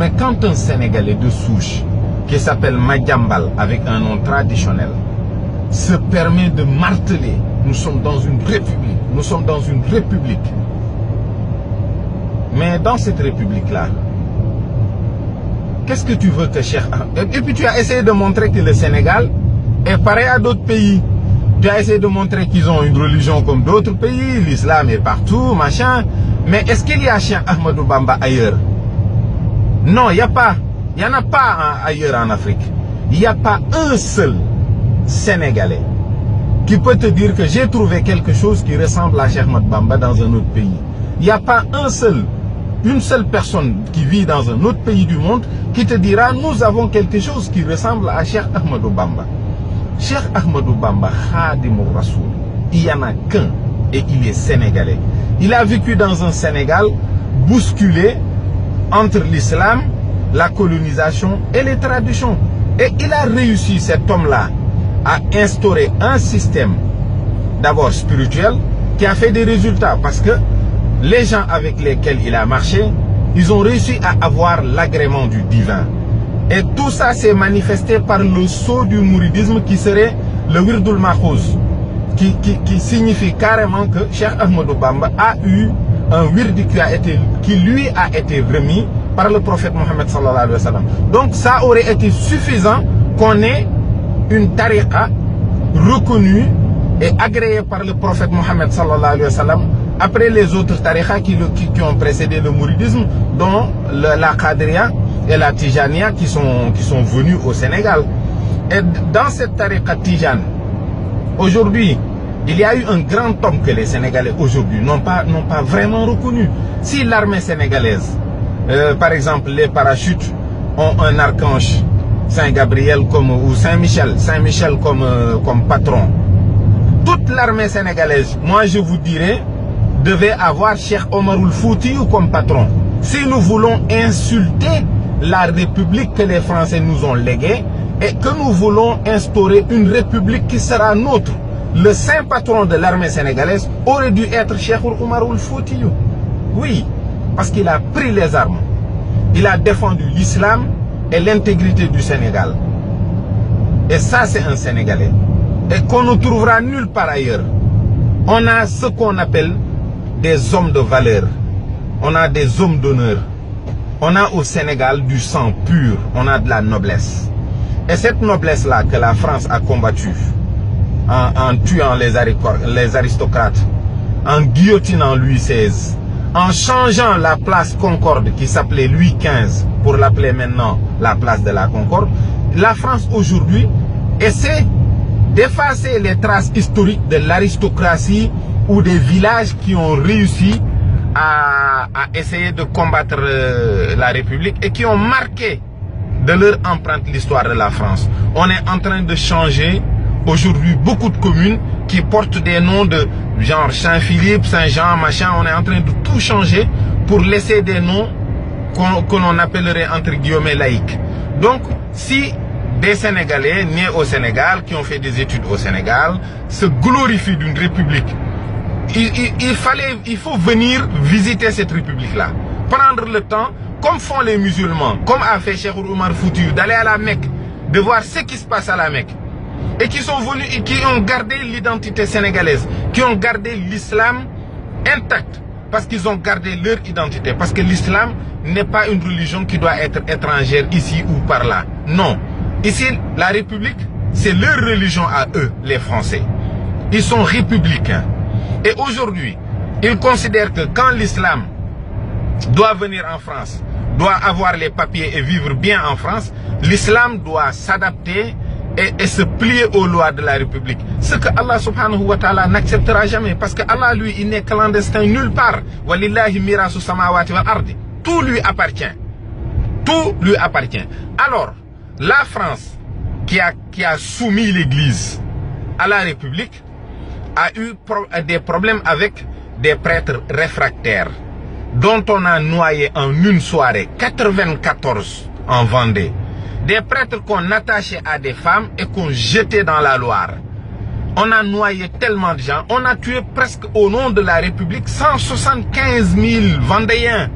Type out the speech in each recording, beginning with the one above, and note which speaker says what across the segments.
Speaker 1: Mais quand un Sénégalais de souche, qui s'appelle Madiambal, avec un nom traditionnel, se permet de marteler, nous sommes dans une république, nous sommes dans une république. Mais dans cette république-là, qu'est-ce que tu veux que Cheikh... Et puis tu as essayé de montrer que le Sénégal est pareil à d'autres pays. Tu as essayé de montrer qu'ils ont une religion comme d'autres pays, l'islam est partout, machin. Mais est-ce qu'il y a Cheikh Ahmadou Bamba ailleurs? Non, il n'y a pas. Il n'y en a pas ailleurs en Afrique. Il n'y a pas un seul Sénégalais qui peut te dire que j'ai trouvé quelque chose qui ressemble à Cheikh Ahmadou Bamba dans un autre pays. Il n'y a pas une seule personne qui vit dans un autre pays du monde qui te dira nous avons quelque chose qui ressemble à Cheikh Ahmadou Bamba. Cheikh Ahmadou Bamba, Khadimou Rassoul, il n'y en a qu'un et il est sénégalais. Il a vécu dans un Sénégal bousculé entre l'islam, la colonisation et les traditions. Et il a réussi, cet homme-là, à instaurer un système d'abord spirituel qui a fait des résultats parce que les gens avec lesquels il a marché, ils ont réussi à avoir l'agrément du divin. Et tout ça s'est manifesté par le sceau du mouridisme qui serait le Wirdul Makhouz, qui signifie carrément que Cheikh Ahmadou Bamba a eu un wird qui lui a été remis par le prophète Mohammed sallallahu alayhi wa sallam. Donc ça aurait été suffisant qu'on ait une tariqa reconnue et agréée par le prophète Mohammed sallallahu alayhi wa sallam après les autres tariqas qui ont précédé le mouridisme, dont la Qadriya et la Tijaniya qui sont venus au Sénégal. Et dans cette tariqa Tijane, aujourd'hui, il y a eu un grand homme que les Sénégalais aujourd'hui n'ont pas vraiment reconnu. Si l'armée sénégalaise, par exemple les parachutes, ont un archange, Saint-Gabriel ou Saint-Michel comme patron, toute l'armée sénégalaise, moi je vous dirais, devait avoir Cheikh Omarul Foutiyou comme patron. Si nous voulons insulter la République que les Français nous ont léguée et que nous voulons instaurer une République qui sera nôtre, le saint patron de l'armée sénégalaise aurait dû être Cheikh Omarul Foutiyou. Oui, parce qu'il a pris les armes. Il a défendu l'islam et l'intégrité du Sénégal. Et ça, c'est un Sénégalais. Et qu'on ne trouvera nulle part ailleurs. On a ce qu'on appelle des hommes de valeur. On a des hommes d'honneur. On a au Sénégal du sang pur. On a de la noblesse. Et cette noblesse-là que la France a combattue en tuant les aristocrates, en guillotinant Louis XVI, en changeant la place Concorde qui s'appelait Louis XV pour l'appeler maintenant la place de la Concorde, la France aujourd'hui essaie d'effacer les traces historiques de l'aristocratie ou des villages qui ont réussi à essayer de combattre la République et qui ont marqué de leur empreinte l'histoire de la France. On est en train de changer aujourd'hui beaucoup de communes qui portent des noms de genre Saint-Philippe, Saint-Jean, machin. On est en train de tout changer pour laisser des noms que l'on appellerait entre guillemets laïques. Donc, si des Sénégalais nés au Sénégal, qui ont fait des études au Sénégal, se glorifient d'une république, il faut venir visiter cette république-là. Prendre le temps, comme font les musulmans, comme a fait Cheikh Oumar Foutiyou, d'aller à la Mecque, de voir ce qui se passe à la Mecque. Et qui sont venus et qui ont gardé l'identité sénégalaise, qui ont gardé l'islam intact, parce qu'ils ont gardé leur identité. Parce que l'islam n'est pas une religion qui doit être étrangère ici ou par là. Non. Ici, la République, c'est leur religion à eux, les Français. Ils sont républicains. Et aujourd'hui, ils considèrent que quand l'islam doit venir en France, doit avoir les papiers et vivre bien en France, l'islam doit s'adapter et se plier aux lois de la République. Ce que Allah subhanahu wa ta'ala n'acceptera jamais. Parce que Allah, lui, il n'est clandestin nulle part. Walillahi mirasu samawati wal ardi. Tout lui appartient. Tout lui appartient. Alors, la France, qui a soumis l'Église à la République, a eu des problèmes avec des prêtres réfractaires, dont on a noyé en une soirée 94 en Vendée. Des prêtres qu'on attachait à des femmes et qu'on jetait dans la Loire. On a noyé tellement de gens. On a tué presque au nom de la République 175 000 Vendéens.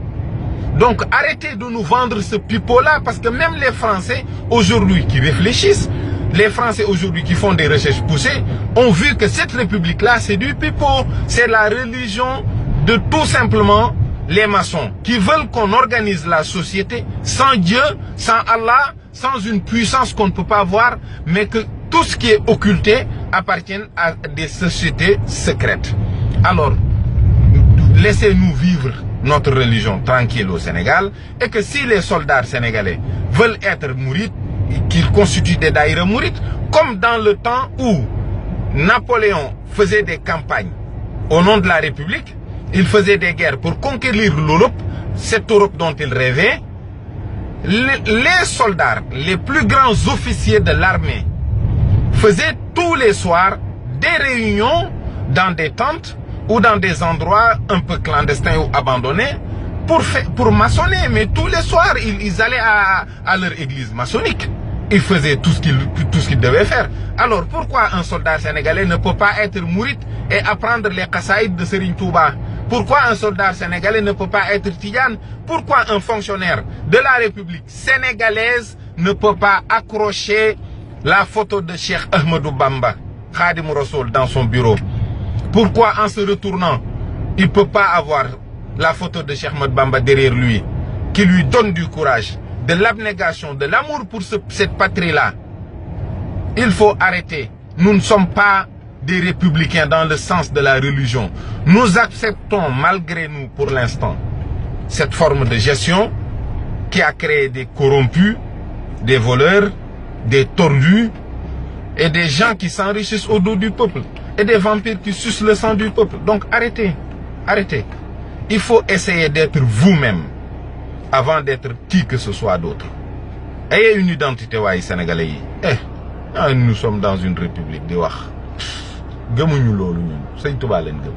Speaker 1: Donc arrêtez de nous vendre ce pipeau-là, parce que même les Français aujourd'hui qui réfléchissent, les Français aujourd'hui qui font des recherches poussées, ont vu que cette république-là, c'est du pipeau. C'est la religion de tout simplement les maçons, qui veulent qu'on organise la société sans Dieu, sans Allah, sans une puissance qu'on ne peut pas voir, mais que tout ce qui est occulté appartient à des sociétés secrètes. Alors, laissez-nous vivre notre religion tranquille au Sénégal, et que si les soldats sénégalais veulent être mourides, qu'ils constituent des daïras mourides, comme dans le temps où Napoléon faisait des campagnes au nom de la République, il faisait des guerres pour conquérir l'Europe, cette Europe dont il rêvait. Les soldats, les plus grands officiers de l'armée, faisaient tous les soirs des réunions dans des tentes ou dans des endroits un peu clandestins ou abandonnés pour maçonner. Mais tous les soirs, ils allaient à leur église maçonnique. Ils faisaient tout ce qu'ils devaient faire. Alors pourquoi un soldat sénégalais ne peut pas être mouride et apprendre les kassaïd de Serigne Touba? Pourquoi un soldat sénégalais ne peut pas être Tidiane? Pourquoi un fonctionnaire de la République sénégalaise ne peut pas accrocher la photo de Cheikh Ahmadou Bamba, Khadim Rassoul, dans son bureau? Pourquoi en se retournant, il ne peut pas avoir la photo de Cheikh Ahmadou Bamba derrière lui, qui lui donne du courage, de l'abnégation, de l'amour pour cette patrie-là? Il faut arrêter. Nous ne sommes pas des républicains dans le sens de la religion. Nous acceptons, malgré nous pour l'instant, cette forme de gestion qui a créé des corrompus, des voleurs, des tordus et des gens qui s'enrichissent au dos du peuple et des vampires qui sucent le sang du peuple. Donc arrêtez, arrêtez. Il faut essayer d'être vous-même avant d'être qui que ce soit d'autre. Ayez une identité, ouais, Sénégalais. Nous sommes dans une république de wax. Gëmuñu loolu ñun Sëñ Tuubaa leen gëm.